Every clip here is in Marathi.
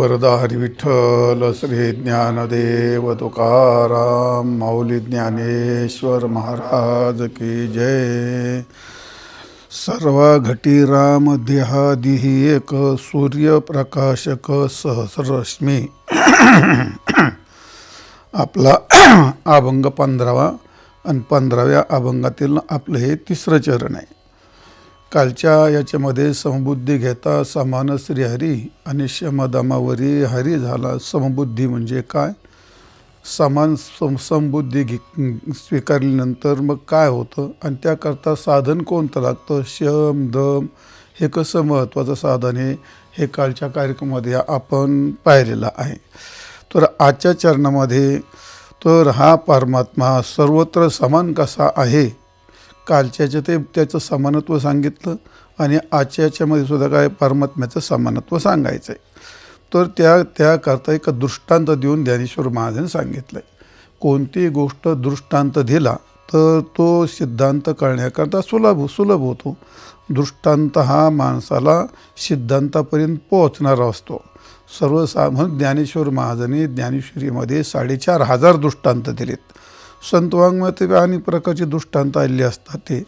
वरदा हरी विठ्ठल श्री ज्ञानदेव तुकाराम माऊली ज्ञानेश्वर महाराज की जय. सर्व घटी राम देहादिही एक सूर्यप्रकाशक सहस्ररश्मी. आपला अभंग 15वा आणि 15व्या अभंगातील आपलं हे तिसरं चरण आहे. कालच्या याच्यामध्ये समबुद्धी घेता समान श्रीहरी आणि शमदमावरी हरी झाला. समबुद्धी म्हणजे काय, समान समबुद्धी स्वीकारल्यानंतर मग काय होतं आणि त्याकरता साधन कोणतं लागतं, शम दम हे कसं महत्त्वाचं साधन आहे हे कालच्या कार्यक्रमामध्ये आपण पाहिलेलं आहे. तर आजच्या चरणामध्ये तर हा परमात्मा सर्वत्र समान कसा आहे, कालच्याच्या ते त्याचं समानत्व सांगितलं आणि आजच्या याच्यामध्ये सुद्धा काय परमात्म्याचं समानत्व सांगायचं आहे. तर त्याकरता एक दृष्टांत देऊन ज्ञानेश्वर महाराजांनी सांगितलं आहे. कोणती गोष्ट दृष्टांत दिला तर तो सिद्धांत कळण्याकरता सुलभ होतो. दृष्टांत हा माणसाला सिद्धांतापर्यंत पोहोचणारा असतो. म्हणून ज्ञानेश्वर महाराजांनी ज्ञानेश्वरीमध्ये 4,500 दृष्टांत दिलेत. संतवाङ्मयात अनेक प्रकारचे दृष्टांत आलेले असतात. ते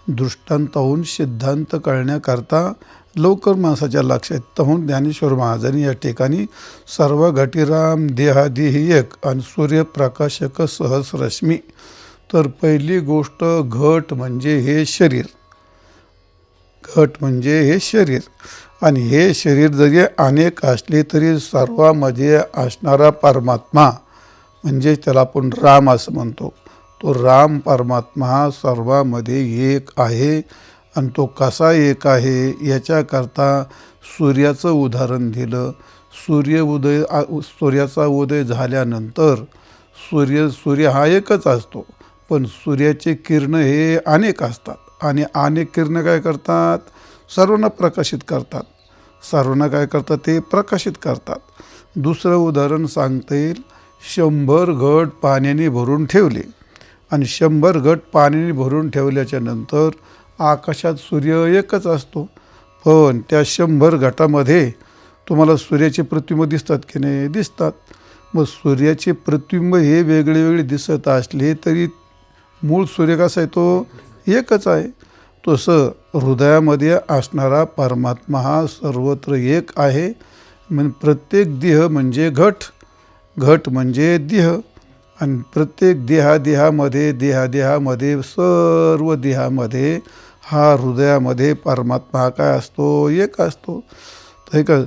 दृष्टांताहून सिद्धांत कळण्याकरता लवकर माणसाच्या लक्षात येतं. म्हणून ज्ञानेश्वर महाराजांनी या ठिकाणी सर्व घटीराम देहादिही एक आणि सूर्यप्रकाशक सहस्ररश्मी. तर पहिली गोष्ट घट म्हणजे हे शरीर. घट म्हणजे हे शरीर आणि हे शरीर जरी अनेक असले तरी सर्वांमध्ये असणारा परमात्मा म्हणजे त्याला आपण राम असं म्हणतो. तो राम परमात्मा हा सर्वांमध्ये एक आहे आणि तो कसा एक आहे याच्याकरता सूर्याचं उदाहरण दिलं. सूर्याचा उदय झाल्यानंतर सूर्य हा एकच असतो, पण सूर्याचे किरण हे अनेक असतात आणि अनेक किरण काय करतात, सर्वांना प्रकाशित करतात. सर्वांना काय करतात, ते प्रकाशित करतात. दुसरं उदाहरण सांगता येईल, 100 घट पाण्याने भरून ठेवले आणि 100 घट पाण्याने भरून ठेवल्याच्या नंतर आकाशात सूर्य एकच असतो, पण त्या 100 घटामध्ये तुम्हाला सूर्याचे प्रतिबिंब दिसतात की नाही, दिसतात. मग सूर्याचे प्रतिबिंब हे वेगळे वेगळे दिसत असले तरी मूळ सूर्य कसा आहे, तो एकच आहे. तसं हृदयामध्ये असणारा परमात्मा हा सर्वत्र एक आहे. म्हणजे प्रत्येक देह म्हणजे घट म्हणजे देह आणि प्रत्येक देहामध्ये सर्व देहामध्ये हा हृदयामध्ये परमात्मा काय असतो, एक असतो. तर का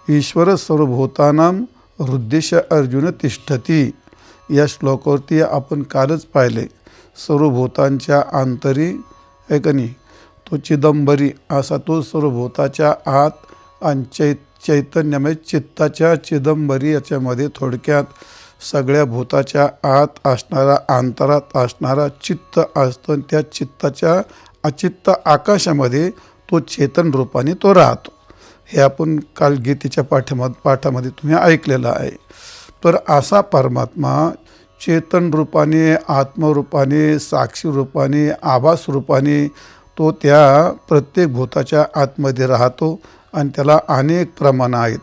ईश्वर सर्वभूतानां हृद्देश अर्जुन तिष्ठती या श्लोकावरती आपण कालच पाहिले. सर्वभूतांच्या अंतरी आहे का नाही, तो चिदंबरी असा तो सर्वभूताच्या आत आणि चैतन्यमय चित्ताच्या चिदंबरी याच्यामध्ये थोडक्यात सगळ्या भूताच्या आत असणारा अंतरात असणारा चित्त असतं. त्या चित्ताच्या अचित्त आकाशामध्ये तो चेतन रूपाने तो राहतो. हे आपण काल गीतेच्या पाठामध्ये तुम्ही ऐकलेलं आहे. तर असा परमात्मा चेतन रूपाने, आत्मरूपाने, साक्षी रूपाने, आभास रूपाने तो त्या प्रत्येक भूताच्या आतमध्ये राहतो आणि त्याला अनेक प्रमाण आहेत.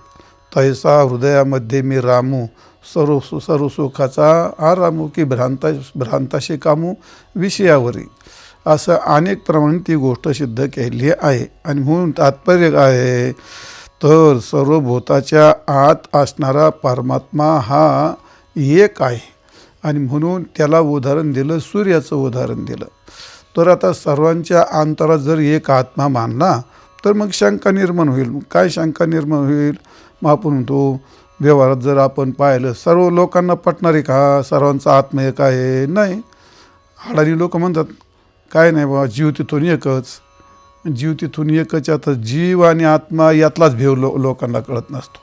तैसा हृदयामध्ये मी रामू सर्व सुखाचा आरामू की भ्रांताशी कामू विषयावरी. असं अनेक प्रमाणे ती गोष्ट सिद्ध केली आहे. आणि म्हणून तात्पर्य काय आहे, तर सर्व भूताच्या आत असणारा परमात्मा हा एक आहे आणि म्हणून त्याला उदाहरण दिलं, सूर्याचं उदाहरण दिलं. तर आता सर्वांच्या अंतरात जर एक आत्मा मानला तर मग शंका निर्माण होईल. काय शंका निर्माण होईल, मग आपण म्हणतो व्यवहारात जर आपण पाहिलं सर्व लोकांना पटणार आहे का सर्वांचा आत्मा एक आहे, नाही. हाडारी लोक म्हणतात काय नाही बाबा, जीव तिथून एकच. आता जीव आणि आत्मा यातलाच भेव लोकांना कळत नसतो.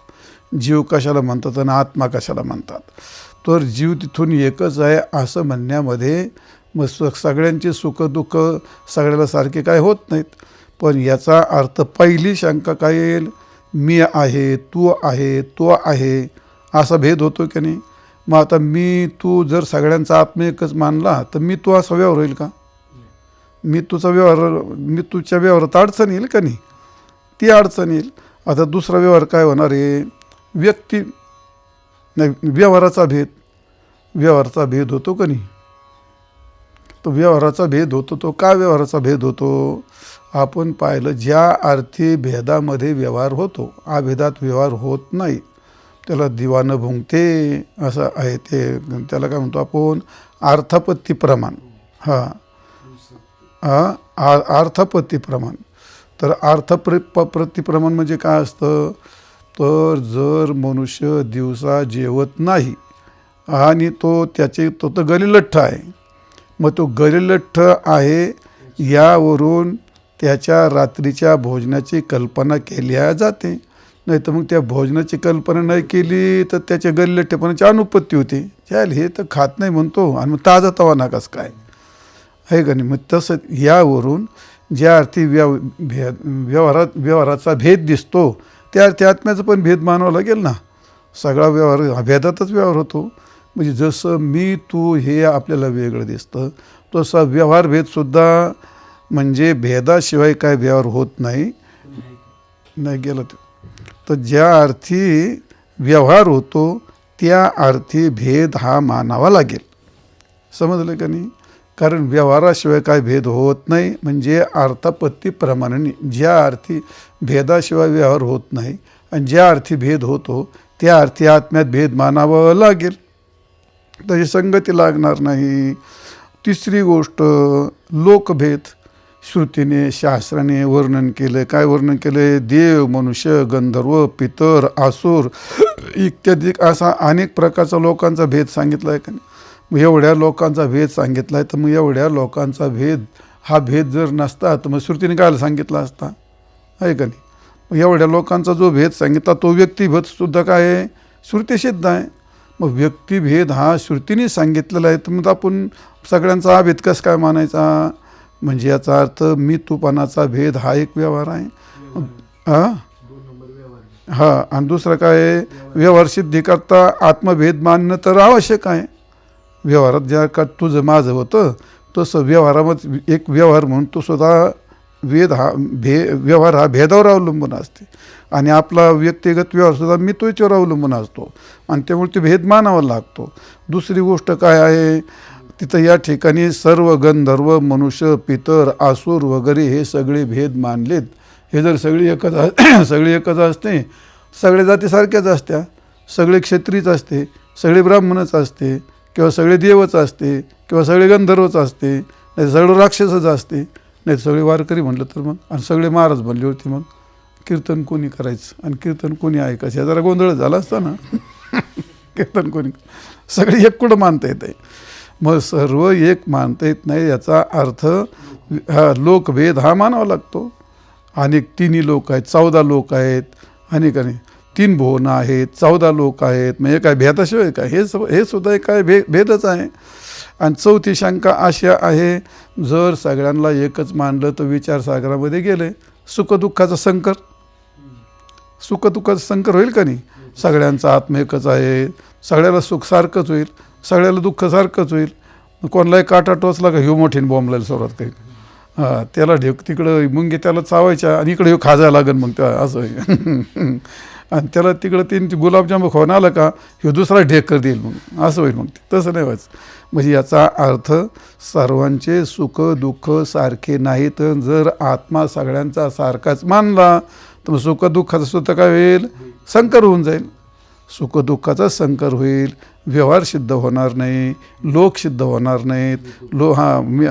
जीव कशाला म्हणतात आणि आत्मा कशाला म्हणतात. तर जीव तिथून एकच आहे असं म्हणण्यामध्ये मग सगळ्यांचे सुखदुःख सगळ्याला सारखे काय होत नाहीत. पण याचा अर्थ पहिली शंका काय येईल, मी आहे, तू आहे, तो आहे असा भेद होतो की नाही. मग आता मी तू जर सगळ्यांचा आत्मा एकच मानला तर मी तू असा व्यवहार होईल का, मी तुझा मी तुझ्या व्यवहारात अडचण येईल का नाही, ती अडचण येईल. आता दुसरा व्यवहार काय होणार आहे, व्यक्ती नाही, व्यवहाराचा भेद होतो का नाही? तो व्यवहाराचा भेद होतो. तो का व्यवहाराचा भेद होतो? आपण पाहिलं, ज्या अर्थी भेदामध्ये व्यवहार होतो, अभेदात व्यवहार होत नाही, त्याला दिवानं भुंगते असं आहे. ते त्याला काय म्हणतो आपण? अर्थापत्ती प्रमाण. अर्थापत्ती प्रमाण. तर अर्थप्रती प्रमाण म्हणजे काय असतं? तर जर मनुष्य दिवसा जेवत नाही आणि तो तर गलिलठ्ठ आहे, मग तो गलिलठ्ठ आहे यावरून त्याच्या रात्रीच्या भोजनाची कल्पना केल्या जाते. नाही तर मग त्या भोजनाची कल्पना नाही केली तर त्याच्या गलिलठ्ठपणाची अनुपत्ती होते. चाल हे तर खात नाही म्हणतो आणि मग ताजा तवा नाकास काय आहे का नाही? मग तसं यावरून ज्या अर्थी व्यवहाराचा भेद दिसतो त्या अर्थी आत्म्याचा पण भेद मानावा लागेल ना. सगळा व्यवहार भेदातच व्यवहार होतो. म्हणजे जसं मी तू हे आपल्याला वेगळं दिसतं, तसा व्यवहार भेदसुद्धा म्हणजे भेदाशिवाय काय व्यवहार होत नाही गेलं ते. तर ज्या अर्थी व्यवहार होतो त्या अर्थी भेद हा मानावा लागेल. समजलं का नाही? कारण व्यवहाराशिवाय काय भेद होत नाही. म्हणजे अर्थापत्तीप्रमाणे ज्या अर्थी भेदाशिवाय व्यवहार होत नाही आणि ज्या अर्थी भेद होतो त्या अर्थी आत्म्यात भेद मानावं लागेल. तशी संगती लागणार नाही. तिसरी गोष्ट, लोकभेद. श्रुतीने शास्त्राने वर्णन केलं. काय वर्णन केलं? देव, मनुष्य, गंधर्व, पितर, आसुर इत्यादी असा अनेक प्रकारचा लोकांचा भेद सांगितला आहे का नाही? मग एवढ्या लोकांचा भेद सांगितला आहे, तर मग एवढ्या लोकांचा भेद हा भेद जर नसता तर मग श्रुतीने काय सांगितला असता? आहे का नाही? मग एवढ्या लोकांचा जो भेद सांगितला तो व्यक्तिभेदसुद्धा काय आहे? श्रुतीसिद्ध आहे. मग व्यक्तिभेद हा श्रुतीने सांगितलेला आहे, तर मग आपण सगळ्यांचा हा भेद कसं काय मानायचा? म्हणजे याचा अर्थ मी तूपणाचा भेद हा एक व्यवहार आहे. आणि दुसरं काय आहे? व्यवहार सिद्धीकरता आत्मभेद मानणं तर आवश्यक आहे. व्यवहारात ज्या का तुझं माझं होतं तसं व्यवहारामध्ये एक व्यवहार म्हणून तो सुद्धा व्यवहार हा भेदावर अवलंबून असते आणि आपला व्यक्तिगत व्यवहारसुद्धा मी तोच्यावर अवलंबून असतो आणि त्यामुळे ते भेद मानावा लागतो. दुसरी गोष्ट काय आहे? तिथं या ठिकाणी सर्व गंधर्व, मनुष्य, पितर, आसुर वगैरे हे सगळे भेद मानलेत. हे जर सगळी एकच असते, सगळे जाती सारख्याच असत्या, सगळे क्षत्रियच असते, सगळे ब्राह्मणच असते, किंवा सगळे देवच असते, किंवा सगळे गंधर्वच असते, नाही सगळं राक्षसच असते, नाही सगळे वारकरी म्हटलं तर मग, आणि सगळे महाराज बनले होते, मग कीर्तन कोणी करायचं आणि कीर्तन कोणी ऐकायचं? जरा गोंधळ झाला असता ना. कीर्तन कोणी, सगळे एक कुठं मानता येत आहे? मग सर्व एक मानता येत नाही. याचा अर्थ हा लोकभेद हा मानावा लागतो. अनेक तिन्ही लोक आहेत, 14 लोक आहेत, अनेकाने 3 भुवनं आहेत, 14 लोक आहेत. म्हणजे काय भेदाशिवाय काय? हे सुद्धा एक काय भेदच आहे. आणि चौथी शंका अशा आहे, जर सगळ्यांना एकच मानलं तर विचारसागरामध्ये गेले सुखदुःखाचं संकर होईल का नाही? सगळ्यांचा आत्मा एकच आहे, सगळ्याला सुख सारखंच होईल, सगळ्याला दुःख सारखंच होईल. कोणालाही काटा टोचला का ह्यो मोठीने बॉम्बलायला सुरुवात काही, त्याला तिकडं मुंगे त्याला चावायच्या आणि इकडे ह्यो खाजायला लागेल, मग त्या असं होईल. आणि त्याला तिकडं 3 गुलाबजाम खाऊन आलं का ह्यो दुसरा ढेकर देईल, मग असं होईल. मग तसं नाही व्हायचं. म्हणजे याचा अर्थ सर्वांचे सुख दुःख सारखे नाहीत. जर आत्मा सगळ्यांचा सारखाच मानला तर मग सुख दुःखाचं सुद्धा काय होईल? संकर होऊन जाईल. सुखदुःखाचा संकर होईल, व्यवहार सिद्ध होणार नाही, लोक सिद्ध होणार नाहीत.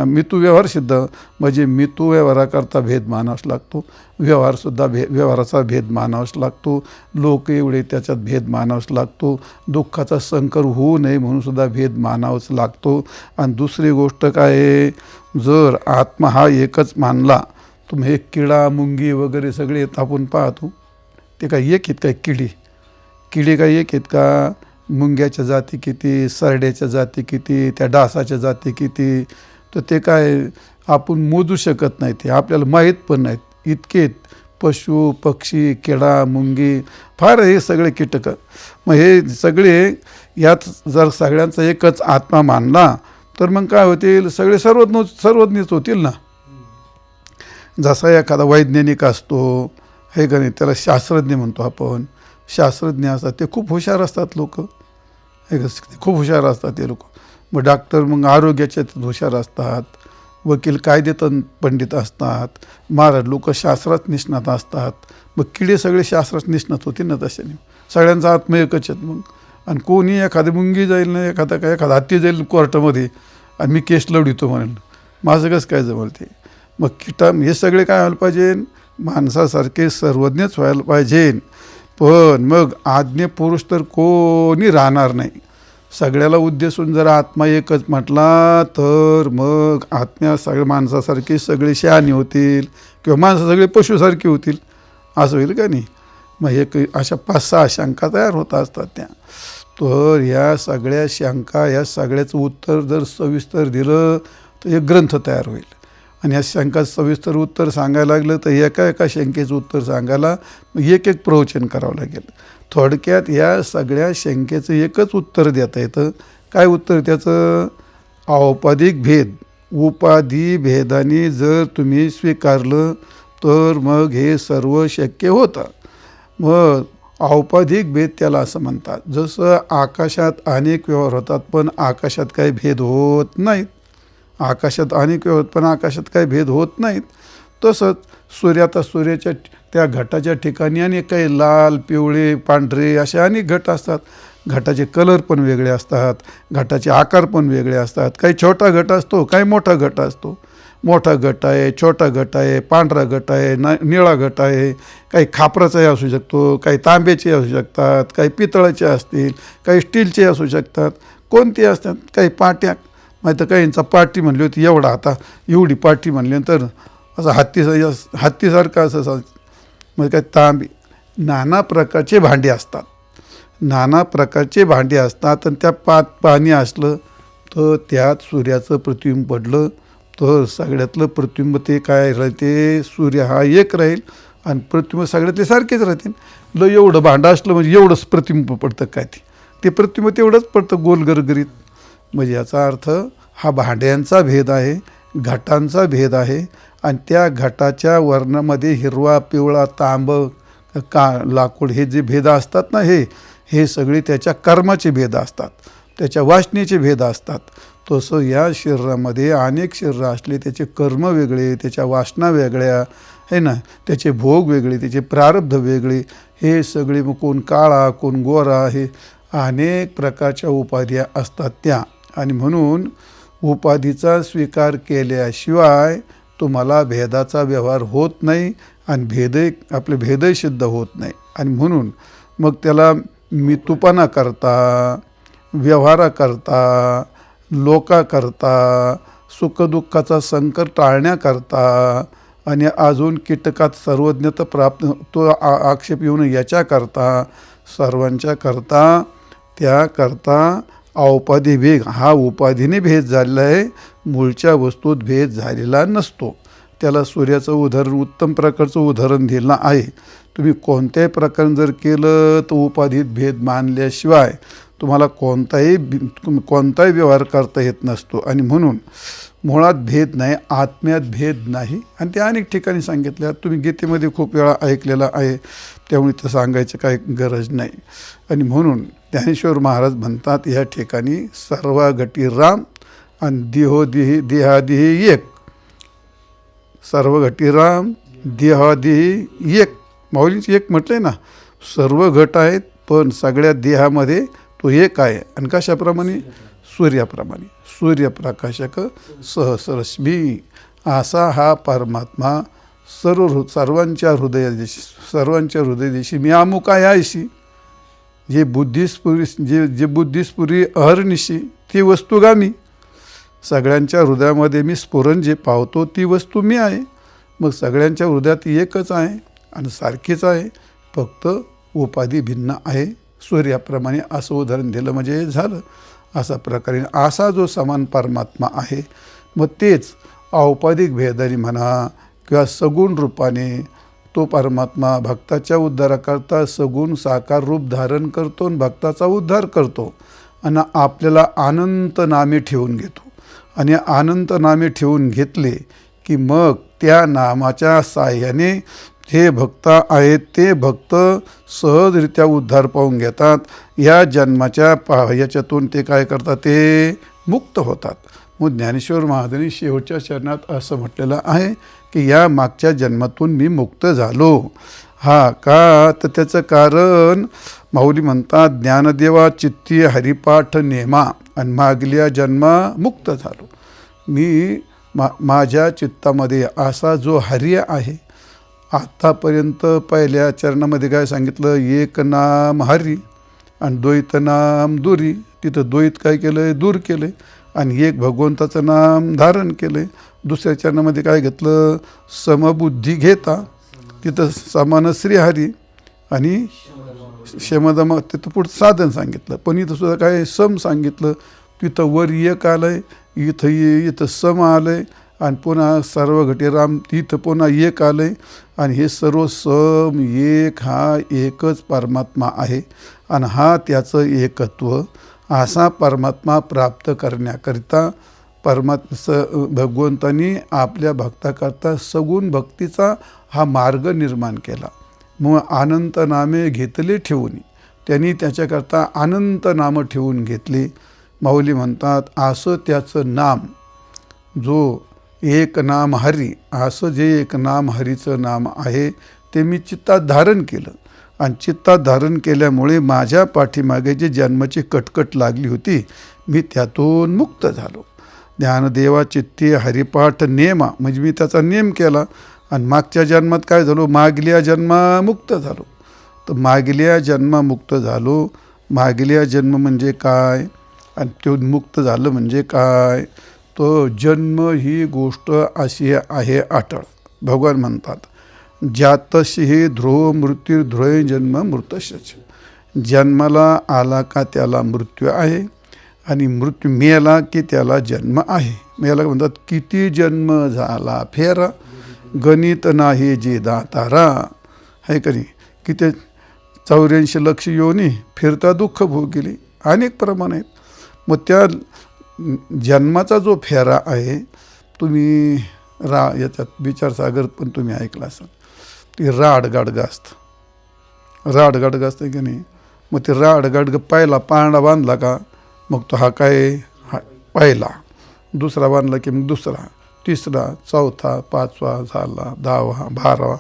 मितू व्यवहार सिद्ध म्हणजे मितू व्यवहाराकरता भेद मानावाच लागतो, व्यवहारसुद्धा व्यवहाराचा भेद मानावाच लागतो, लोक एवढे त्याच्यात भेद मानावाच लागतो, दुःखाचा संकर होऊ नये म्हणून सुद्धा भेद मानावाच लागतो. आणि दुसरी गोष्ट काय आहे? जर आत्मा हा एकच मानला तर मग हे किडा मुंगी वगैरे सगळे आपण पाहतो, ते काय एक आहेत काय? किडे काय एक आहेत का? मुंग्याच्या जाती किती, सरड्याच्या जाती किती, त्या डासाच्या जाती किती, तर ते काय आपण मोजू शकत नाही, ते आपल्याला माहीत पण नाहीत. इतके पशु पक्षी किडा मुंगी फार हे सगळे कीटक. मग हे सगळे यात जर सगळ्यांचा एकच आत्मा मानला तर मग काय होतील? सगळे सर्वज्ञच होतील ना. जसा एखादा वैज्ञानिक असतो, हे का नाही, त्याला शास्त्रज्ञ म्हणतो आपण. शास्त्रज्ञ असतात ते खूप हुशार असतात लोक, खूप हुशार असतात ते लोक. मग डॉक्टर मग आरोग्याच्यात हुशार असतात, वकील कायदेत पंडित असतात, महाराज लोक शास्त्रात निष्णात असतात. मग किडे सगळे शास्त्रात निष्णात होते ना तशाने. सगळ्यांचा आत्मा एकच आहेत मग. आणि कोणी एखादी मुंगी जाईल ना, एखादा हत्ती जाईल कोर्टामध्ये आणि मी केस लढवितो म्हणेल, माझं कसं काय जमल ते. मग हे सगळे काय व्हायला पाहिजे, माणसासारखे सर्वज्ञच व्हायला पाहिजे. पण मग आज्ञे पुरुष तर कोणी राहणार नाही. सगळ्याला उद्देशून जर आत्मा एकच म्हटला तर मग आत्म्या सगळ्या माणसासारखे सगळे शहाणे होतील किंवा माणसं सगळे पशुसारखी होतील, असं होईल का नाही. मग एक अशा 5-6 शंका तयार होत असतात त्या. तर ह्या सगळ्या शंका, ह्या सगळ्याचं उत्तर जर सविस्तर दिलं तर एक ग्रंथ तयार होईल. आणि ह्या शंका सविस्तर उत्तर सांगायला लागलं तर एका शंकेचं उत्तर सांगायला एक प्रवचन करावं लागेल. थोडक्यात या सगळ्या शंकेचं एकच उत्तर देता येतं. काय उत्तर त्याचं? औपाधिक भेद. उपाधी भेदाने जर तुम्ही स्वीकारलं तर मग हे सर्व शक्य होतं. मग औपाधिक भेद त्याला असं म्हणतात. जसं आकाशात अनेक व्यवहार होतात पण आकाशात काही भेद होत नाहीत. आकाशात अनेक व्यवहार पण आकाशात काही भेद होत नाहीत. तसंच सूर्याच्या त्या घटाच्या ठिकाणी अनेक काही लाल, पिवळे, पांढरे असे अनेक घट असतात. घटाचे कलर पण वेगळे असतात, घटाचे आकार पण वेगळे असतात. काही छोटा घट असतो, काही मोठा घट असतो. मोठा घट आहे, छोटा घट आहे, पांढरा घट आहे, निळा घट आहे. काही खापराचाही असू शकतो, काही तांब्याचे असू शकतात, काही पितळाचे असतील, काही स्टीलचे असू शकतात. कोणते असतात? काही पाट्या, माहीत काहींचा पाटी म्हणली होती एवढा, आता एवढी पाटी म्हणल्यानंतर असं हत्तीसारखं असं. मग काय तांबे, नाना प्रकारचे भांडे असतात. नाना प्रकारचे भांडे असतात. आणि त्या पाणी असलं तर त्यात सूर्याचं प्रतिबिंब पडलं तर सगळ्यातलं प्रतिबिंब ते काय राहते, सूर्य हा एक राहील आणि प्रतिबिंब सगळ्यातले सारखेच राहतील. एवढं भांडं असलं म्हणजे एवढंच प्रतिबिंब पडतं काय ते प्रतिबिंब तेवढंच पडतं गोल गरगरीत. म्हणजे याचा अर्थ हा भांड्यांचा भेद आहे, घटांचा भेद आहे. आणि त्या घटाच्या वर्णामध्ये हिरवा, पिवळा, तांब, लाकूड हे जे भेद असतात ना, हे सगळे त्याच्या कर्माचे भेद असतात, त्याच्या वासनेचे भेद असतात. तसं या शरीरामध्ये अनेक शरीरं असले, त्याचे कर्म वेगळे, त्याच्या वासना वेगळ्या आहे ना, त्याचे भोग वेगळे, त्याचे प्रारब्ध वेगळे. हे सगळे मग कोण काळा, कोण गोरा, हे अनेक प्रकारच्या उपाध्या असतात त्या. आणि म्हणून उपाधीचा स्वीकार केल्याशिवाय तुम्हाला भेदाचा व्यवहार होत नाही आणि आपले भेदही सिद्ध होत नाही. आणि म्हणून मग त्याला मितूपणा करता, व्यवहाराकरता, लोकाकरता, सुखदुःखाचा संकर टाळण्याकरता आणि अजून कीटकात सर्वज्ञता प्राप्त तो आक्षेप येऊन याच्याकरता, सर्वांच्या करता, त्याकरता औपाधी भेद हा उपाधीने भेद झालेला आहे, मूळच्या वस्तूत भेद झालेला नसतो. त्याला सूर्याचं उत्तम प्रकारचं उदाहरण दिलं आहे. तुम्ही कोणत्याही प्रकरण जर केलं तर उपाधीत भेद मानल्याशिवाय तुम्हाला कोणताही व्यवहार करता येत नसतो. आणि म्हणून मुळात भेद नाही, आत्म्यात भेद नाही. आणि ते अनेक ठिकाणी सांगितलं, तुम्ही गीतेमध्ये खूप वेळा ऐकलेलं आहे, त्यामुळे ते सांगायचं काही गरज नाही. आणि म्हणून ज्ञानेश्वर महाराज म्हणतात या ठिकाणी सर्व घटी राम आणि देहादेही एक. सर्व घटी राम, देहादेही एक. माऊलींची एक म्हटलंय ना, सर्व घट आहेत पण सगळ्या देहामध्ये तो एक आहे. आणि कशाप्रमाणे? सूर्याप्रमाणे. सूर्यप्रकाशक सहस्रश्मी असा हा परमात्मा सर्वांच्या हृदयदेशी मी अमुक आहे आयशी. जे बुद्धिस्पुरी अहर्निशी ती वस्तुगामी. सगळ्यांच्या हृदयामध्ये मी स्फुरण जे पावतो ती वस्तू मी आहे. मग सगळ्यांच्या हृदयात एकच आहे आणि सारखीच आहे, फक्त उपाधी भिन्न आहे. सूर्याप्रमाणे असं उदाहरण दिलं म्हणजे झालं. असा प्रकारे असा जो समान परमात्मा आहे, मग तेच औपाधिक भेदाने म्हणा किंवा सगुण रूपाने तो परमात्मा भक्ताच्या उद्धाराकरता सगुण साकार रूप धारण करतो आणि भक्ताचा उद्धार करतो. आणि आपल्याला अनंत नामे ठेवून घेतो. आणि अनंत नामे ठेवून घेतले की मग त्या नामाच्या साह्याने जे भक्त आहेत ते भक्त सहजरित्या उद्धार पाहून घेतात. या जन्माच्या याच्यातून ते काय करतात, ते मुक्त होतात. मग ज्ञानेश्वर महाराजांनी शेवटच्या चरणात असं म्हटलेलं आहे की या मागच्या जन्मातून मी मुक्त झालो. हा का, तर त्याचं कारण माऊली म्हणतात, ज्ञानदेवा चित्ती हरिपाठ नेमा आणि मागल्या जन्मा मुक्त झालो. मी माझ्या चित्तामध्ये असा जो हरी आहे, आतापर्यंत पहिल्या चरणामध्ये काय सांगितलं, एक नाम हरी आणि द्वैत नाम दुरी. तिथं द्वैत काय केलं आहे, दूर केलं आहे आणि एक भगवंताचं नाम धारण केलं आहे. दुसऱ्या चरणामध्ये काय घेतलं, समबुद्धी घेता, तिथं समान श्रीहरी आणि शमदम, तिथं पुढं साधन सांगितलं. पण इथं सुद्धा काय सम सांगितलं. तिथं वर एक आलं आहे, इथं सम आलं आहे आणि पुन्हा सर्व घटी राम, तिथं पुन्हा एक आलं आहे. आणि हे सर्व सम एक हा एकच परमात्मा आहे आणि हा त्याचं एकत्व. असा परमात्मा प्राप्त करण्याकरिता भगवंतांनी आपल्या भक्ताकरता सगुण भक्तीचा हा मार्ग निर्माण केला. मग अनंत नामे घेतले ठेवून, त्यांनी त्याच्याकरता अनंत नामं ठेवून घेतली. माऊली म्हणतात, असं त्याचं नाम, जो एक नाम हरी, असं जे एक नाम हरीचं नाम आहे ते मी चित्तात धारण केलं आणि चित्तात धारण केल्यामुळे माझ्या पाठीमागे जे जन्माची कटकट लागली होती, मी त्यातून मुक्त झालो. ज्ञानदेवा चित्ती हरिपाठ नेमा, म्हणजे मी त्याचा नेम केला आणि मागच्या जन्मात काय झालो, मागल्या जन्मा मुक्त झालो. तर मागल्या जन्मा मुक्त झालो. मागल्या जन्म म्हणजे काय आणि तो मुक्त झालं म्हणजे काय, तो जन्म ही गोष्ट अशी आहे अटळ. भगवान म्हणतात, जातशी ध्रुव मृत्यू ध्रुव जन्म मृतशच. जन्माला आला का त्याला मृत्यू आहे आणि मृत्यू मेला की त्याला जन्म आहे. मेला म्हणतात, किती जन्म झाला फेरा, गणित नाही जे दातारा. आहे का नाही, किती 84 लक्ष योनी फिरता दुःख भोगली, अनेक प्रमाण आहेत. मग त्या जन्माचा जो फेरा आहे, तुम्ही याच्यात विचारसागर पण तुम्ही ऐकला असाल, ते राडगाडगं असतं. राडगाडगं असतं की नाही, मग ते राडगाडगं पहिला पांडा बांधला का मग तो हा काय, हा पहिला, दुसरा बांधला की मग दुसरा, तिसरा, चौथा, पाचवा झाला, 10वा, 12वा,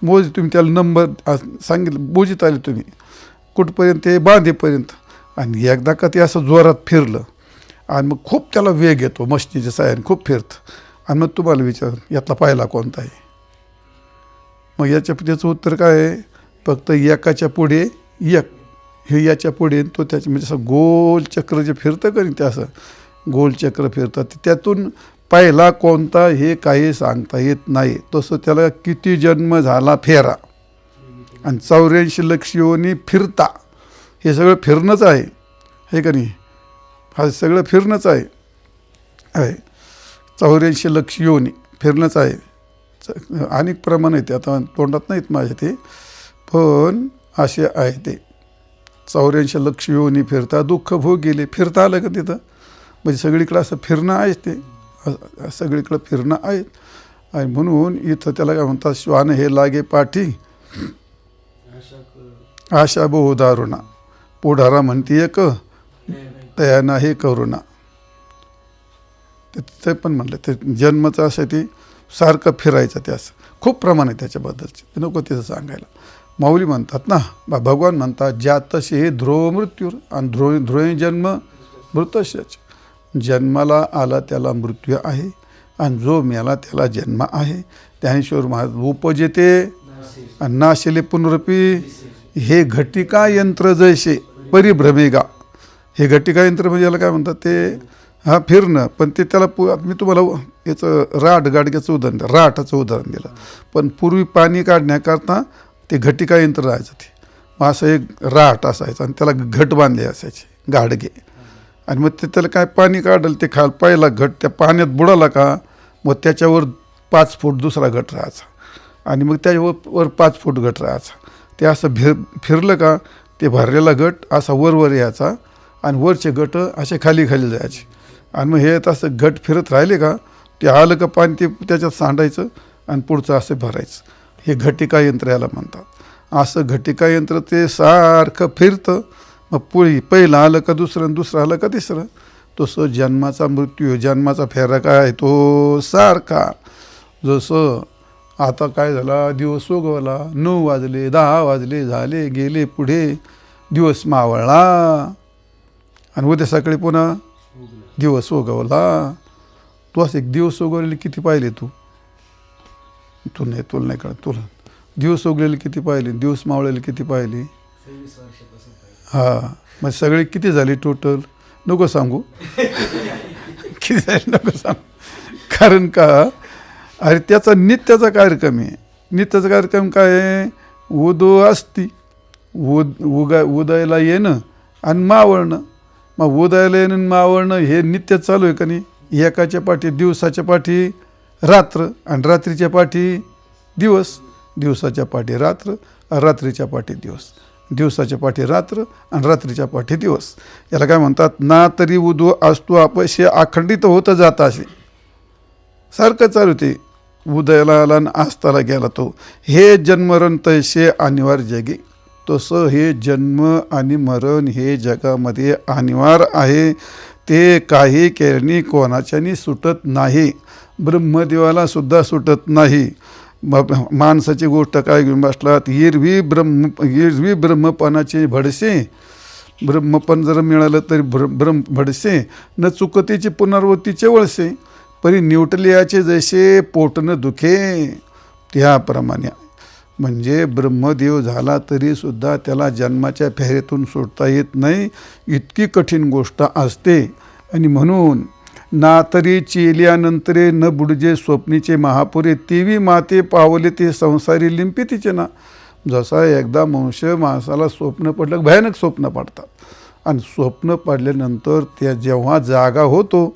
मोज तुम्ही त्याला नंबर सांगितलं, बोजीत आले तुम्ही कुठपर्यंत, ते बांधेपर्यंत. आणि एकदा का ते असं जोरात फिरलं आणि मग खूप त्याला वेग येतो, मशनीच्या साह्याने खूप फिरतं आणि मग तुम्हाला विचार यातला पहिला कोणता आहे. मग त्याचं उत्तर काय आहे, फक्त एकाच्या पुढे एक, हे याच्या पुढे तो त्याच्या, म्हणजे असं गोल चक्र जे फिरतं का नाही, ते असं गोल चक्र फिरतात. त्यातून पहिला कोणता हे काही सांगता येत नाही. तसं त्याला किती जन्म झाला फेरा आणि 84 लक्ष योनी फिरता, हे सगळं फिरणंच आहे. हे का नाही, हा सगळं फिरणंच आहे. 84 लक्ष योनी फिरणंच आहे. अनेक प्रमाण आहेत, आता तोंडात नाहीत माझ्या ते, पण असे आहे ते. 84 लक्ष योनी फिरता दुःख भोग गेले. फिरता आलं का तिथं, म्हणजे सगळीकडं असं फिरणं आहेच, ते सगळीकडं फिरणं आहे. आणि म्हणून इथं त्याला काय म्हणतात, श्वान हे लागे पाठी आशा बहु दारुणा, पुढारा म्हणती एक तया नाही करुणा. ते पण म्हणलं, ते जन्माचं असं ते सारखं फिरायचं, ते असं खूप प्रमाण आहे त्याच्याबद्दलचे, ते नको तिथं सांगायला. माऊली म्हणतात ना, भगवान म्हणतात, जातशी हे ध्रुव मृत्यू आणि ध्रुव जन्म मृतशच. जन्माला आला त्याला मृत्यू आहे आणि जो मेला त्याला जन्म आहे. ज्ञानेश्वर महाराज, उपजेते आणि नाशिले पुनरपी, हे घटिका यंत्र जैसे परिभ्रमेगा. हे घटिका यंत्र म्हणजे याला काय म्हणतात, ते हा फिरणं. पण ते त्याला मी तुम्हाला याचं राडगाडग्याचं उदाहरण, राटाचं उदाहरण दिलं. पण पूर्वी पाणी काढण्याकरता ते घटिका यंत्र राहायचं. ते मग असं एक राट असायचं आणि त्याला घट बांधले असायचे, गाडगे. आणि मग ते त्याला काय पाणी काढलं, ते पहिला घट त्या पाण्यात बुडाला का मग त्याच्यावर 5 फूट दुसरा घट राहायचा आणि मग त्याच्यावर 5 फूट घट राहायचा. ते असं फिरलं का ते भरलेला घट असा वर यायचा आणि वरचे घट असे खाली जायचे. आणि मग हे असं घट फिरत राहिले का ते आलं का पाणी ते त्याच्यात सांडायचं आणि पुढचं असं भरायचं. हे घटिका यंत्र याला म्हणतात. असं घटिका यंत्र ते सारखं फिरतं. मग पहिलं आलं का दुसरं, दुसरं आलं का तिसरं. तसं जन्माचा मृत्यू, जन्माचा फेरा काय आहे तो सारखा. जसं आता काय झाला, दिवस उगवला, 9 वाजले, 10 वाजले, झाले गेले पुढे, दिवस मावळला आणि उद्या सकाळी पुन्हा दिवस उगवला. तू असं एक दिवस उगवलेले किती पाहिले तू नाही कळत. तुला दिवस उगलेले किती पाहिले, दिवस मावळलेले किती पाहिले? हां, मग सगळे किती झाले टोटल? नको सांगू किती झाले, नको सांगू. कारण का, अरे त्याचा नित्याचा कार्यक्रम आहे. नित्याचा कार्यक्रम काय आहे? उदो असती, उदयाला येणं आणि मावळणं. मग उदयाला येणं आणि मावळणं हे नित्य चालू आहे का नाही? एकाच्या पाठी दिवसाच्या पाठी रात्र आणि रात्रीच्या पाठी दिवस, दिवसाच्या पाठी रात्र, रात्रीच्या पाठी दिवस, दिवसाच्या पाठी रात्र आणि रात्रीच्या पाठी दिवस. याला काय म्हणतात? ना तरी उदो असतो अपयश अखंडित होतं जात असे सारखं चालू ते. उदयाला आला आणि आस्ताला गेला तो. हे जन्मरण तैसे अनिवार्य जगे. तसं हे जन्म आणि मरण हे जगामध्ये अनिवार्य आहे. ते काही केल्याने कोणाच्यानी सुटत नाही. ब्रह्मदेवाला सुद्धा सुटत नाही. माणसाची गोष्ट काय घेऊन बसलात? हिरवी ब्रह्मपणाचे भडसे, ब्रह्मपण जर मिळालं तरी ब्रह्म भडसे, न चुकतीचे पुनर्वृत्तीचे वळसे, परी न्यूटलियाचे जैसे पोटन दुखे त्याप्रमाणे. म्हणजे ब्रह्मदेव झाला तरीसुद्धा त्याला जन्माच्या फेऱ्यातून सुटता येत नाही, इतकी कठीण गोष्ट असते. आणि म्हणून ना तरी चेल्यानंतरे न बुडजे स्वप्नीचे महापुरे, तेवी माते पावले ते संसारी लिंपितीचे ना. जसा एकदा माणसाला स्वप्न पडलं, भयानक स्वप्न पडतात. आणि स्वप्न पडल्यानंतर त्या जेव्हा जागा होतो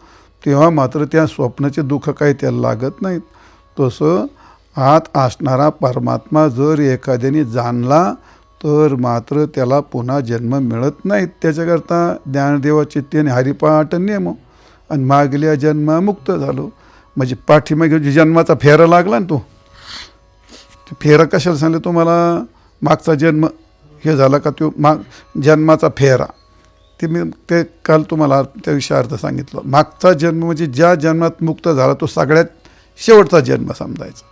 तेव्हा मात्र त्या स्वप्नाचे दुःख काही त्याला लागत नाहीत. तसं आत असणारा परमात्मा जर एखाद्याने जाणला तर मात्र त्याला पुन्हा जन्म मिळत नाहीत. त्याच्याकरता ज्ञानदेवा चित्तेने हरिपाठ नेमो आणि मागल्या जन्मामुक्त झालो. म्हणजे पाठीमागे जन्माचा फेरा लागला ना, तो फेरा कशाला सांगले तुम्हाला? मागचा जन्म हे झाला का तो जन्माचा फेरा, ते काल तुम्हाला त्याविषयी अर्थ सांगितलं. मागचा जन्म म्हणजे ज्या जन्मात मुक्त झाला तो सगळ्यात शेवटचा जन्म समजायचा,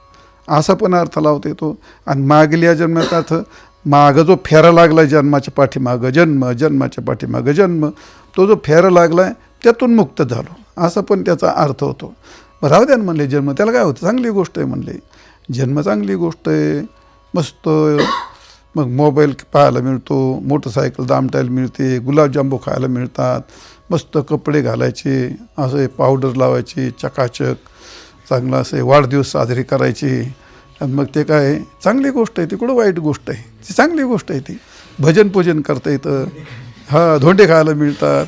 असा पण अर्थ लावता येतो. आणि मागल्या जन्माचा अर्थ मागं जो फेरा लागला आहे, जन्माच्या पाठीमागं जन्म, जन्माच्या पाठीमागं जन्म, तो जो फेरा लागला आहे त्यातून मुक्त झालो, असा पण त्याचा अर्थ होतो. राहू द्या म्हणले जन्म, त्याला काय होतं? चांगली गोष्ट आहे म्हणले, जन्म चांगली गोष्ट आहे, मस्त. मग मोबाईल पाहायला मिळतो, मोटरसायकल दामटायला मिळते, गुलाबजांबू खायला मिळतात, मस्त कपडे घालायचे, असे पावडर लावायची, चकाचक चांगलं असे वाढदिवस साजरे करायचे. आणि मग ते काय चांगली गोष्ट आहे, ती कुठं वाईट गोष्ट आहे? ती चांगली गोष्ट आहे. ती भजन पूजन करता येतं, हां, धोंडे खायला मिळतात,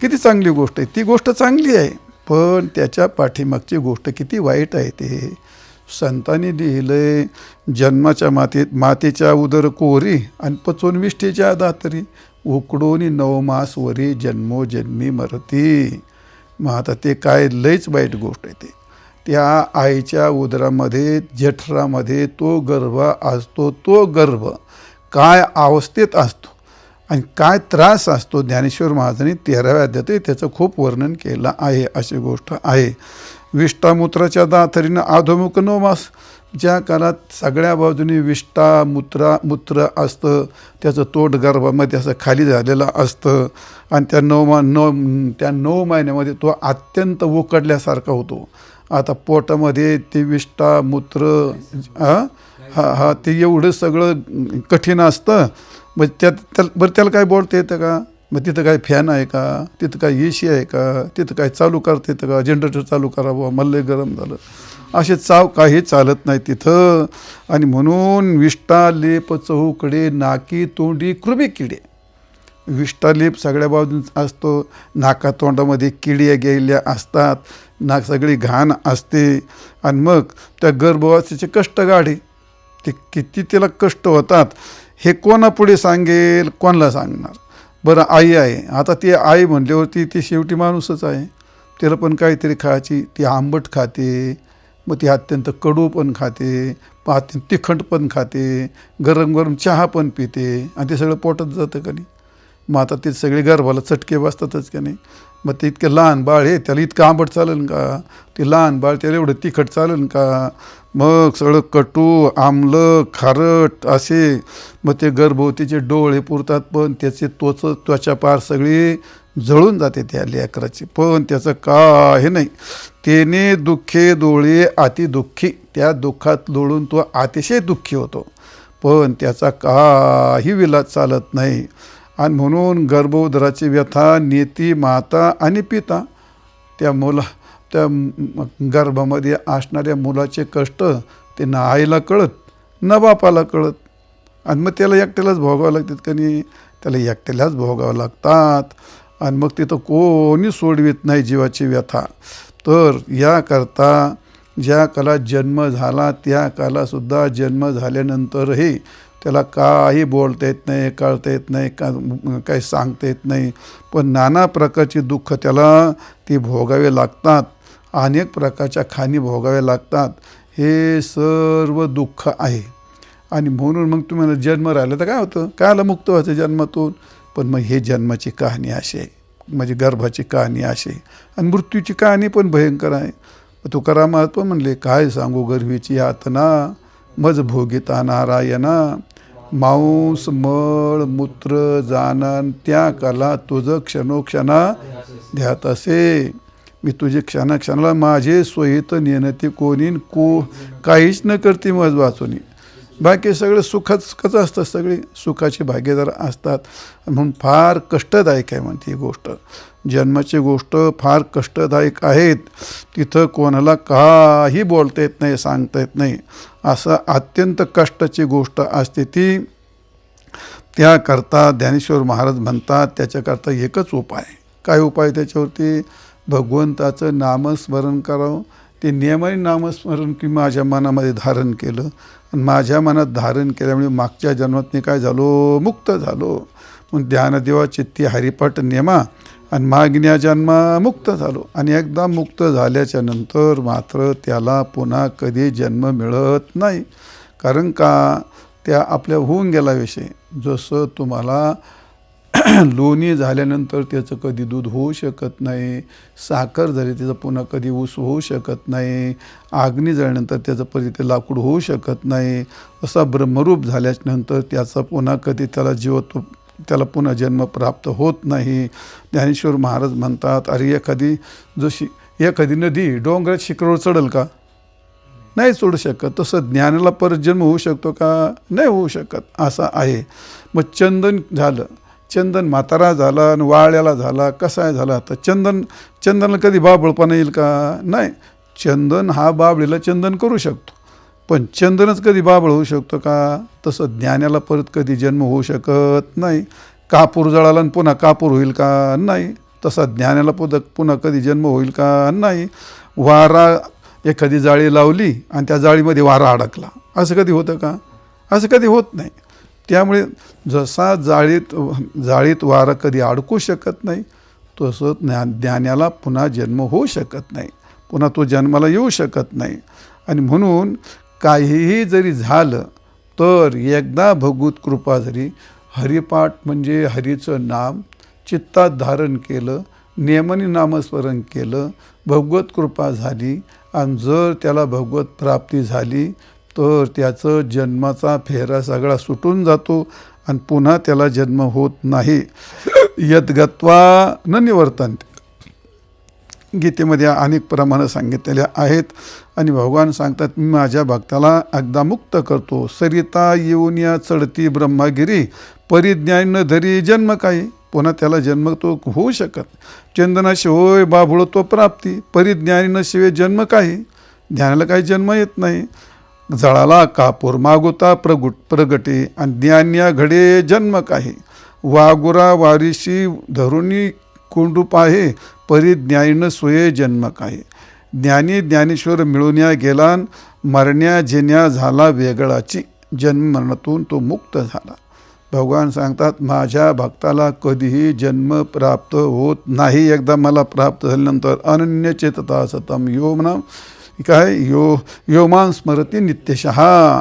किती चांगली गोष्ट आहे. ती गोष्ट चांगली आहे, पण त्याच्या पाठीमागची गोष्ट किती वाईट आहे. ते संतांनी लिहिलंय, जन्माच्या मातेच्या उदर कोरी आणि पचोन विष्ठेच्या दातरी, उकडून 9 मास वरी जन्मोजन्मी मरती. मग आता ते काय लयच वाईट गोष्ट आहे. ते त्या आईच्या उदरामध्ये जठरामध्ये तो गर्भ असतो, तो गर्भ काय अवस्थेत असतो आणि काय त्रास असतो, ज्ञानेश्वर महाराजांनी 13व्या अध्यायात त्याचं खूप वर्णन केलं आहे. अशी गोष्ट आहे. विष्ठामूत्राच्या दाथरीनं अधोमुख 9 मास, ज्या काळात सगळ्या बाजूने मूत्र असतं, त्याचं तोंड गर्भामध्ये असं खाली झालेलं असतं आणि त्या 9 महिन्यामध्ये तो अत्यंत उकडल्यासारखा होतो. आता पोटामध्ये ते विष्ठामूत्र ते एवढं सगळं कठीण असतं. मग बरं त्याला काय बोलता येतं का? मग तिथं काय फॅन आहे का? तिथं काय एसी आहे का? तिथं काय चालू करता येतं का? जनरेटर चालू करावं, मल्ले गरम झालं, असे काही चालत नाही तिथं. आणि म्हणून विष्ठालेप चहूकडे, नाकी तोंडी कृमी किडे. विष्ठालेप सगळ्या बाजून असतो, नाका तोंडामध्ये किडे गेलेल्या असतात, नाक सगळी घाण असते. आणि मग त्या गर्भवासाचे कष्ट गाढे, ते किती त्याला कष्ट होतात हे कोणापुढे सांगेल, कोणाला सांगणार? बरं, आई आहे, आता ती आई म्हणल्यावरती ती शेवटी माणूसच आहे, त्याला पण काहीतरी खायची. ती आंबट खाते, मग ती अत्यंत कडू पण खाते, अत्यंत तिखट पण खाते, गरम गरम चहा पण पिते आणि ते सगळं पोटात जातं का नाही. मग आता ते सगळे गर्भाला चटके बसतातच का नाही. मग ते इतकं लहान बाळ आहे त्याला इतकं आंबट चालेल का, ते लहान बाळ त्याला एवढं तिखट चालेल का. मग सगळं कटू आम्ल खारट असे, मग ते गर्भवतीचे डोळे पुरतात पण त्याचे त्वचा पार सगळी जळून जाते त्या लेकराची. पण त्याचं काही नाही. तेने दुःखे डोळे अति दुःखी, त्या दुःखात लोळून तो अतिशय दुःखी होतो, पण त्याचा काही विलाज चालत नाही. आणि म्हणून गर्भोदराची व्यथा नेती माता आणि पिता, त्या त्या गर्भामध्ये असणाऱ्या मुलाचे कष्ट ते ना आईला कळत ना बापाला कळत. आणि मग त्याला एकट्यालाच भोगावं लागतात का नाही, त्याला एकट्यालाच भोगावं लागतात. आणि मग तिथं कोणी सोडवित नाही जीवाची व्यथा. तर याकरता ज्या काला जन्म झाला त्या कालासुद्धा जन्म झाल्यानंतरही त्याला काही बोलता येत नाही, कळता येत नाही, काही सांगता येत नाही. पण नाना प्रकारची दुःख त्याला ती भोगावे लागतात, अनेक प्रकारच्या खाणी भोगाव्या लागतात. हे सर्व दुःख आहे. आणि म्हणून मग तुम्हाला जन्म राहिला तर काय होतं, कायला मुक्त व्हायचं जन्मातून. पण मग हे जन्माची कहाणी अशी आहे, म्हणजे गर्भाची कहाणी अशी आहे. आणि मृत्यूची कहाणी पण भयंकर आहे. तुकाराम महाराज पण म्हणले, काय सांगू गर्भीची यातना, मज भोगिता नारायणा, मांस मळ मूत्र जानन, त्या काला तुझं क्षणोक्षणा ध्यात असे. मी तुझे क्षणाक्षणाला माझे सोयीत नेणते कोणी काहीच न करते मज वाचून. बाकी सगळे सुखच असतं, सगळे सुखाचे भागीदार असतात. म्हणून फार कष्टदायक आहे म्हणते ही गोष्ट. जन्माची गोष्ट फार कष्टदायक आहेत. तिथं कोणाला काही बोलता येत नाही, सांगता येत नाही, असं अत्यंत कष्टाची गोष्ट असते ती. त्याकरता ज्ञानेश्वर महाराज म्हणतात त्याच्याकरता एकच उपाय. काय उपाय त्याच्यावरती, भगवंताचं नामस्मरण करावं. ते नियमाने नामस्मरण की माझ्या मनामध्ये धारण केलं, आणि माझ्या मनात धारण केल्यामुळे मागच्या जन्मात मी काय झालो, मुक्त झालो. मग ध्यानदेवा चित्ती हरिपाठ नेमा, आणि मागण्या जन्मा मुक्त झालो. आणि एकदा मुक्त झाल्याच्या नंतर मात्र त्याला पुन्हा कधी जन्म मिळत नाही. कारण का, त्या आपल्या होऊन गेला विषय. जसं तुम्हाला लोणी झाल्यानंतर त्याचं कधी दूध होऊ शकत नाही, साखर झाली त्याचं पुन्हा कधी ऊस होऊ शकत नाही, अग्नी झाल्यानंतर त्याचं कधी ते लाकूड होऊ शकत नाही, असा ब्रह्मरूप झाल्यानंतर त्याचा पुन्हा कधी त्याला पुन्हा जन्म प्राप्त होत नाही. ज्ञानेश्वर महाराज म्हणतात, अरे एखादी नदी डोंगरात शिखरावर चढल का, नाही चढू शकत. तसं ज्ञानाला परत जन्म होऊ शकतो का, नाही होऊ शकत. असं आहे. मग चंदन झालं, चंदन म्हातारा झाला आणि वाळ्याला झाला, कसा आहे झाला. तर चंदनला कधी बाबळपणा येईल का, नाही. चंदन हा बाबळीला चंदन करू शकतो, पण चंदनच कधी बाबळ होऊ शकतो का. तसं ज्ञानाला परत कधी जन्म होऊ शकत नाही. कापूर जळाला आणि पुन्हा कापूर होईल का, नाही. तसा ज्ञानाला पुन्हा कधी जन्म होईल का, नाही. वारा एखादी जाळी लावली आणि त्या जाळीमध्ये वारा अडकला, असं कधी होतं का, असं कधी होत नाही. त्यामुळे जसा जाळीत वारा कधी अडकू शकत नाही, तसं ज्ञानाला पुन्हा जन्म होऊ शकत नाही, पुन्हा तो जन्माला येऊ शकत नाही. आणि म्हणून काहीही जरी झालं तर एकदा भगवत कृपा जरी हरिपाठ म्हणजे हरीचं नाम चित्तात धारण केलं, नियमाने नामस्मरण केलं, भगवत कृपा झाली, आणि जर त्याला भगवत प्राप्ती झाली तर त्याचं जन्माचा फेरा सगळा सुटून जातो आणि पुन्हा त्याला जन्म होत नाही. यद्गत्वा न निवर्तन्ते, गीतेमध्ये अनेक प्रमाणं सांगितलेल्या आहेत. आणि भगवान सांगतात, मी माझ्या भक्ताला एकदा मुक्त करतो. सरिता येऊन या चढती ब्रह्मगिरी, परिज्ञान न धरी जन्म काही, पुन्हा त्याला जन्म तो होऊ शकत. चंदनाशी होय बाभुळत्व प्राप्ती, परिज्ञानी न शिवे जन्म काही, ध्यानाला काही जन्म येत नाही. जळाला कापूर मागोता प्रगटे, आणि ज्ञान्या घडे जन्म काही, वागुरा वारिशी धरुणी कोंडू पाहे, परिज्ञानीन सोये जन्म काही. ज्ञानी ज्ञानेश्वर मिळवण्या गेला, मरण्या जेण्या झाला वेगळाची, जन्म मरणातून तो मुक्त झाला. भगवान सांगतात, माझ्या भक्ताला कधीही जन्म प्राप्त होत नाही. एकदा मला प्राप्त झाल्यानंतर अनन्य चेतता सतम यो म्हणा, काय योमान स्मरती नित्यशः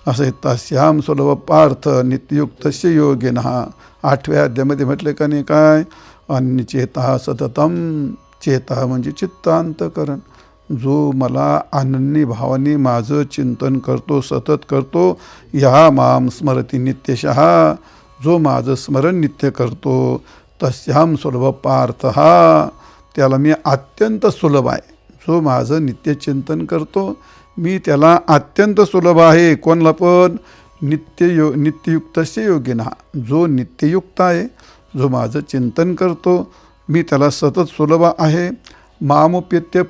असं आहे. तस्याम सुलभ पार्थ नित्ययुक्तस्य योगिनः. 8व्या अध्यायामध्ये म्हटलं का नाही काय, अन्यचेता सततम. चेता म्हणजे चित्तांतकरण. जो मला अनन्य भावाने माझं चिंतन करतो, सतत करतो, या माम स्मरती नित्यशः, जो माझं स्मरण नित्य करतो, तस्याम सुलभ पार्थ, त्याला मी अत्यंत सुलभ आहे. जो माझं नित्यचिंतन करतो मी त्याला अत्यंत सुलभ आहे. कोणाला पण? नित्ययुक्तस्य योगिनः. जो नित्ययुक्त आहे, जो माझं चिंतन करतो मी त्याला सतत सुलभ आहे. मामुपेत्य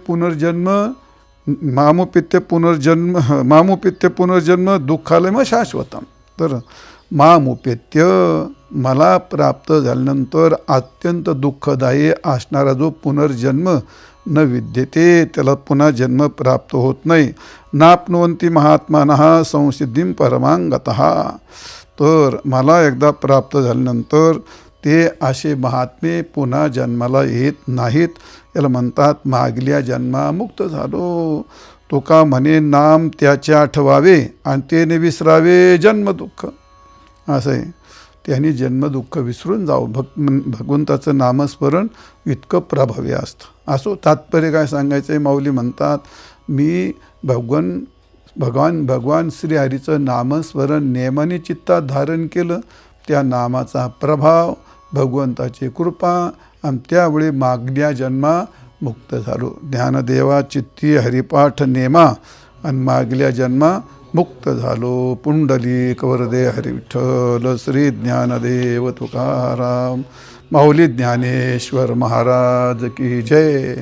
पुनर्जन्म दुःखालय शाश्वतम. तर मामुपेत्य, मला प्राप्त झाल्यानंतर अत्यंत दुःखदायी असणारा जो पुनर्जन्म न विद्यते, त्याला पुन्हा जन्म प्राप्त होत नाही. नाप्नुवन्ति महात्मानः संसिद्धिं परमांगतः. तर मला एकदा प्राप्त झाल्यानंतर ते असे महात्मे पुन्हा जन्माला येत नाहीत. याला म्हणतात मागल्या जन्मा मुक्त झालो. तुका म्हणे नाम त्याचे आठवावे आणि त्याने विसरावे जन्मदुःख. असं आहे. त्यांनी जन्मदुःख विसरून जाऊ. भगवंताचं नामस्मरण इतकं प्रभावी असतं. असो, तात्पर्य काय सांगायचं आहे? माऊली म्हणतात मी भगवान श्रीहरीचं नामस्मरण नेमाने चित्तात धारण केलं, त्या नामाचा प्रभाव, भगवंताची कृपा, आणि त्यावेळी मागल्या जन्मा मुक्त झालो. ज्ञानदेवा चित्ती हरिपाठ नेमा आणि मागल्या जन्मा मुक्त झालो. पुंडलिक वरदे हरी विठ्ठल श्री ज्ञानदेव तुकाराम. माऊली ज्ञानेश्वर महाराज की जय.